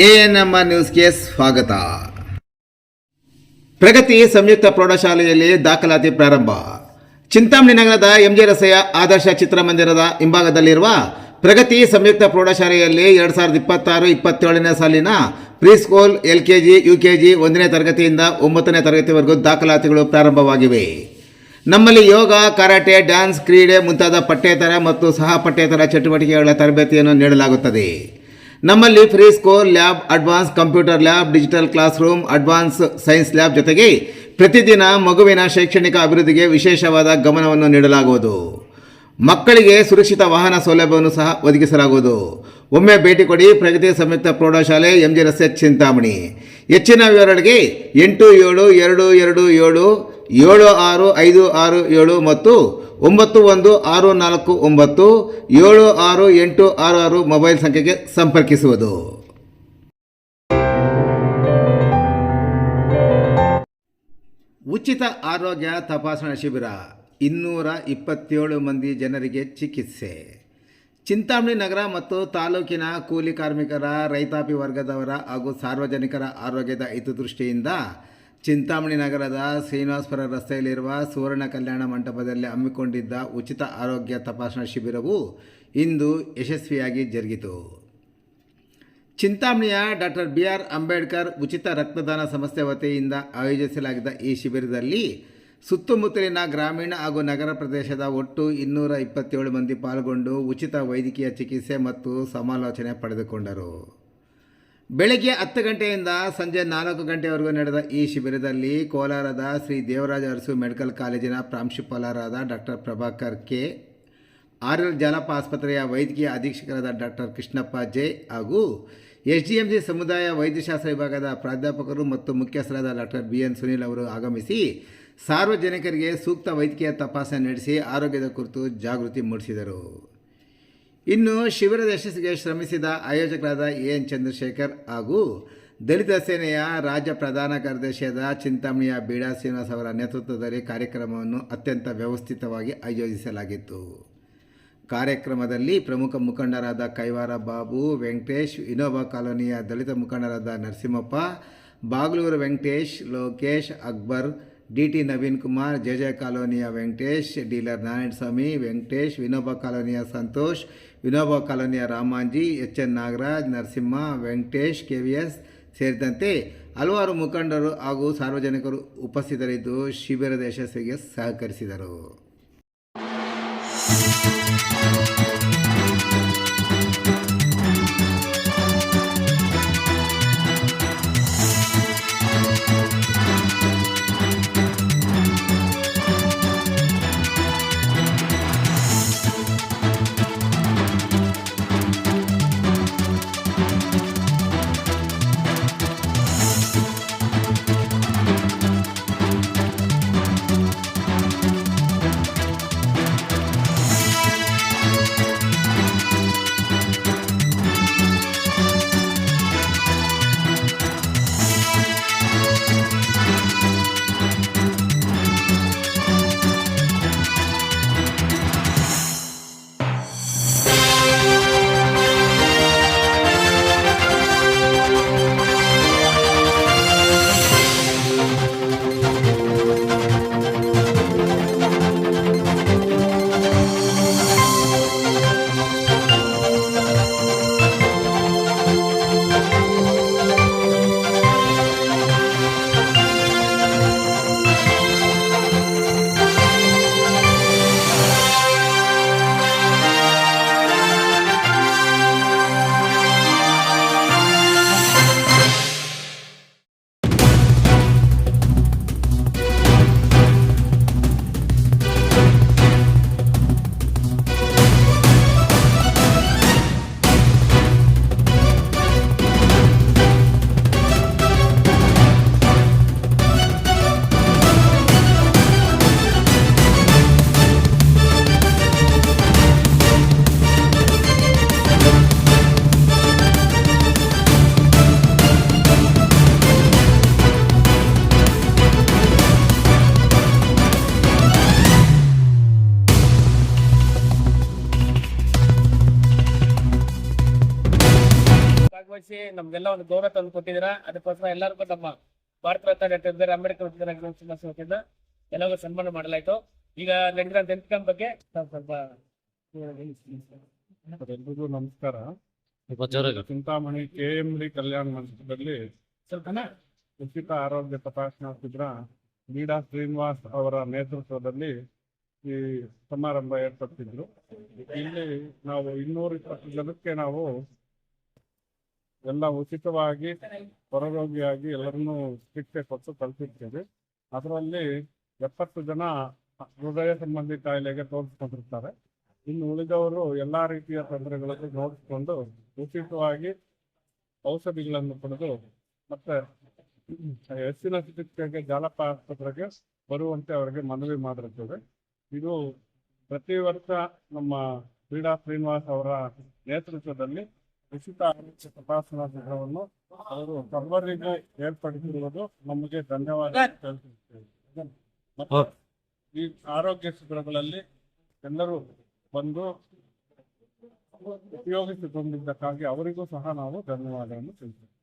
ANMR ನ್ಯೂಸ್ಗೆ ಸ್ವಾಗತ. ಪ್ರಗತಿ ಸಂಯುಕ್ತ ಪ್ರೌಢಶಾಲೆಯಲ್ಲಿ ದಾಖಲಾತಿ ಪ್ರಾರಂಭ. ಚಿಂತಾಮಣಿ ನಗರದ ಎಂಜೆ ರಸ್ತೆಯ ಆದರ್ಶ ಚಿತ್ರಮಂದಿರದ ಹಿಂಭಾಗದಲ್ಲಿರುವ ಪ್ರಗತಿ ಸಂಯುಕ್ತ ಪ್ರೌಢಶಾಲೆಯಲ್ಲಿ 2026-27ನೇ ಸಾಲಿನ ಪ್ರೀಸ್ಕೂಲ್, ಎಲ್ಕೆಜಿ, ಯುಕೆಜಿ 1ನೇ ತರಗತಿಯಿಂದ 9ನೇ ತರಗತಿವರೆಗೂ ದಾಖಲಾತಿಗಳು ಪ್ರಾರಂಭವಾಗಿವೆ. ನಮ್ಮಲ್ಲಿ ಯೋಗ, ಕರಾಟೆ, ಡ್ಯಾನ್ಸ್, ಕ್ರೀಡೆ ಮುಂತಾದ ಪಠ್ಯೇತರ ಮತ್ತು ಸಹ ಪಠ್ಯೇತರ ಚಟುವಟಿಕೆಗಳ ತರಬೇತಿಯನ್ನು ನೀಡಲಾಗುತ್ತದೆ. ನಮ್ಮಲ್ಲಿ free school lab, advance computer lab, digital class room, advance science lab ಜೊತೆಗೆ ಪ್ರತಿದಿನ ಮಗುವಿನ ಶೈಕ್ಷಣಿಕ ಅಭಿವೃದ್ಧಿಗೆ ವಿಶೇಷವಾದ ಗಮನವನ್ನು ನೀಡಲಾಗುವುದು. ಮಕ್ಕಳಿಗೆ ಸುರಕ್ಷಿತ ವಾಹನ ಸೌಲಭ್ಯವನ್ನು ಸಹ ಒದಗಿಸಲಾಗುವುದು. ಒಮ್ಮೆ ಭೇಟಿ ಕೊಡಿ. ಪ್ರಗತಿ ಸಂಯುಕ್ತ ಪ್ರೌಢಶಾಲೆ, ಎಂಜೆ ರಸ್ತೆ, ಚಿಂತಾಮಣಿ. ಹೆಚ್ಚಿನ ವಿವರಗಳಿಗೆ 8776576567 ಮತ್ತು 9164976866 ಮೊಬೈಲ್ ಸಂಖ್ಯೆಗೆ ಸಂಪರ್ಕಿಸುವುದು. ಉಚಿತ ಆರೋಗ್ಯ ತಪಾಸಣಾ ಶಿಬಿರ, 227 ಮಂದಿ ಜನರಿಗೆ ಚಿಕಿತ್ಸೆ. ಚಿಂತಾಮಣಿ ನಗರ ಮತ್ತು ತಾಲೂಕಿನ ಕೂಲಿ ಕಾರ್ಮಿಕರ, ರೈತಾಪಿ ವರ್ಗದವರ ಹಾಗೂ ಸಾರ್ವಜನಿಕರ ಆರೋಗ್ಯದ ಹಿತದೃಷ್ಟಿಯಿಂದ ಚಿಂತಾಮಣಿ ನಗರದ ಶ್ರೀನಿವಾಸಪುರ ರಸ್ತೆಯಲ್ಲಿರುವ ಸುವರ್ಣ ಕಲ್ಯಾಣ ಮಂಟಪದಲ್ಲಿ ಹಮ್ಮಿಕೊಂಡಿದ್ದ ಉಚಿತ ಆರೋಗ್ಯ ತಪಾಸಣಾ ಶಿಬಿರವು ಇಂದು ಯಶಸ್ವಿಯಾಗಿ ಜರುಗಿತು. ಚಿಂತಾಮಣಿಯ ಡಾಕ್ಟರ್ BR ಅಂಬೇಡ್ಕರ್ ಉಚಿತ ರಕ್ತದಾನ ಸಂಸ್ಥೆ ವತಿಯಿಂದ ಆಯೋಜಿಸಲಾಗಿದ್ದ ಈ ಶಿಬಿರದಲ್ಲಿ ಸುತ್ತಮುತ್ತಲಿನ ಗ್ರಾಮೀಣ ಹಾಗೂ ನಗರ ಪ್ರದೇಶದ ಒಟ್ಟು 227 ಮಂದಿ ಪಾಲ್ಗೊಂಡು ಉಚಿತ ವೈದ್ಯಕೀಯ ಚಿಕಿತ್ಸೆ ಮತ್ತು ಸಮಾಲೋಚನೆ ಪಡೆದುಕೊಂಡರು. ಬೆಳಗ್ಗೆ 10 ಗಂಟೆಯಿಂದ ಸಂಜೆ 4 ಗಂಟೆವರೆಗೂ ನಡೆದ ಈ ಶಿಬಿರದಲ್ಲಿ ಕೋಲಾರದ ಶ್ರೀ ದೇವರಾಜ ಅರಸು ಮೆಡಿಕಲ್ ಕಾಲೇಜಿನ ಪ್ರಾಂಶುಪಾಲರಾದ doctor Prabhakar K, RL Jalappa ಆಸ್ಪತ್ರೆಯ ವೈದ್ಯಕೀಯ ಅಧೀಕ್ಷಕರಾದ ಡಾಕ್ಟರ್ ಕೃಷ್ಣಪ್ಪ ಜೆ ಹಾಗೂ SDMC ಸಮುದಾಯ ವೈದ್ಯಶಾಸ್ತ್ರ ವಿಭಾಗದ ಪ್ರಾಧ್ಯಾಪಕರು ಮತ್ತು ಮುಖ್ಯಸ್ಥರಾದ ಡಾಕ್ಟರ್ BN ಸುನೀಲ್ ಅವರು ಆಗಮಿಸಿ ಸಾರ್ವಜನಿಕರಿಗೆ ಸೂಕ್ತ ವೈದ್ಯಕೀಯ ತಪಾಸಣೆ ನಡೆಸಿ ಆರೋಗ್ಯದ ಕುರಿತು ಜಾಗೃತಿ ಮೂಡಿಸಿದರು. ಇನ್ನು ಶಿಬಿರದ ಯಶಸ್ಸಿಗೆ ಶ್ರಮಿಸಿದ ಆಯೋಜಕರಾದ AN ಚಂದ್ರಶೇಖರ್ ಹಾಗೂ ದಲಿತ ಸೇನೆಯ ರಾಜ್ಯ ಪ್ರಧಾನ ಕಾರ್ಯದರ್ಶಿಯಾದ ಚಿಂತಾಮಣಿಯ ಬೀಡಾ ಶ್ರೀನಿವಾಸ್ ಅವರ ನೇತೃತ್ವದಲ್ಲಿ ಕಾರ್ಯಕ್ರಮವನ್ನು ಅತ್ಯಂತ ವ್ಯವಸ್ಥಿತವಾಗಿ ಆಯೋಜಿಸಲಾಗಿತ್ತು. ಕಾರ್ಯಕ್ರಮದಲ್ಲಿ ಪ್ರಮುಖ ಮುಖಂಡರಾದ ಕೈವಾರ ಬಾಬು, ವೆಂಕಟೇಶ್, ವಿನೋಬಾ ಕಾಲೋನಿಯ ದಲಿತ ಮುಖಂಡರಾದ ನರಸಿಂಹಪ್ಪ, ಬಾಗ್ಲೂರು ವೆಂಕಟೇಶ್, ಲೋಕೇಶ್, ಅಕ್ಬರ್, DT ನವೀನ್ ಕುಮಾರ್, JJ ಕಾಲೋನಿಯ ವೆಂಕಟೇಶ್, ಡೀಲರ್ ನಾರಾಯಣಸ್ವಾಮಿ, ವೆಂಕಟೇಶ್, ವಿನೋಬಾ ಕಾಲೋನಿಯ ಸಂತೋಷ್, ವಿನೋಬಾ ಕಾಲೋನಿಯ ರಾಮಾಂಜಿ, HN ನಾಗರಾಜ್, ನರಸಿಂಹ, ವೆಂಕಟೇಶ್, KVS ಸೇರಿದಂತೆ ಹಲವಾರು ಮುಖಂಡರು ಹಾಗೂ ಸಾರ್ವಜನಿಕರು ಉಪಸ್ಥಿತರಿದ್ದು ಶಿಬಿರದ ಯಶಸ್ವಿಗೆ ಸಹಕರಿಸಿದರು. ನಮ್ಗೆಲ್ಲ ಒಂದು ಗೌರವ ತಂದು ಕೊಟ್ಟಿದ್ದೀರಾ. ಅದಕ್ಕೋಸ್ಕರ ಎಲ್ಲರಿಗೂ ನಮ್ಮ Bharat Ratna doctor B R Ambedkar ವತಿಯಿಂದ ಎಲ್ಲರಿಗೂ ಸನ್ಮಾನ ಮಾಡಲಾಯಿತು. ಈಗ ನಡೆದಿರೋ ಟೆಂತ್ ಕ್ಯಾಂಪ್ ಬಗ್ಗೆ ಸ್ವಲ್ಪ ಎಲ್ರಿಗೂ ನಮಸ್ಕಾರ. ಚಿಂತಾಮಣಿ KMD ಕಲ್ಯಾಣ ಮಂಟಪದಲ್ಲಿ ಉಚಿತ ಆರೋಗ್ಯ ತಪಾಸಣಾ ಶಿಬಿರ ಬೀಡಾ ಶ್ರೀನಿವಾಸ್ ಅವರ ನೇತೃತ್ವದಲ್ಲಿ ಈ ಸಮಾರಂಭ ಏರ್ಪಡಿಸಿದ್ರು. ಇಲ್ಲಿ ನಾವು 220 ಜನಕ್ಕೆ ನಾವು ಎಲ್ಲ ಉಚಿತವಾಗಿ ಹೊರರೋಗಿಯಾಗಿ ಎಲ್ಲರನ್ನೂ ಚಿಕಿತ್ಸೆ ಕೊಟ್ಟು ತಲುಪಿರ್ತೇವೆ. ಅದರಲ್ಲಿ 70 ಜನ ಹೃದಯ ಸಂಬಂಧಿ ಕಾಯಿಲೆಗೆ ತೋರಿಸ್ಕೊಂಡಿರ್ತಾರೆ. ಇನ್ನು ಉಳಿದವರು ಎಲ್ಲಾ ರೀತಿಯ ತೊಂದರೆಗಳನ್ನು ನೋಡಿಕೊಂಡು ಉಚಿತವಾಗಿ ಔಷಧಿಗಳನ್ನು ಪಡೆದು ಮತ್ತೆ ಹೆಚ್ಚಿನ ಚಿಕಿತ್ಸೆಗೆ ಜಾಲಪ ಆಸ್ಪತ್ರೆಗೆ ಬರುವಂತೆ ಅವರಿಗೆ ಮನವಿ ಮಾಡಿರುತ್ತೇವೆ. ಇದು ಪ್ರತಿ ವರ್ಷ ನಮ್ಮ ಬೀಡಾ ಶ್ರೀನಿವಾಸ್ ಅವರ ನೇತೃತ್ವದಲ್ಲಿ ಉಚಿತ ಆರೋಗ್ಯ ತಪಾಸಣಾ ಶಿಬಿರವನ್ನು ಅವರು ಸರ್ವರಿಗೂ ಏರ್ಪಡಿಸಿರುವುದು ನಮಗೆ ಧನ್ಯವಾದ ತಿಳಿಸುತ್ತೇವೆ. ಮತ್ತು ಈ ಆರೋಗ್ಯ ಶಿಬಿರಗಳಲ್ಲಿ ಎಲ್ಲರೂ ಬಂದು ಉಪಯೋಗಿಸಿಕೊಂಡಿದ್ದಕ್ಕಾಗಿ ಅವರಿಗೂ ಸಹ ನಾವು ಧನ್ಯವಾದವನ್ನು ತಿಳಿಸುತ್ತೇವೆ.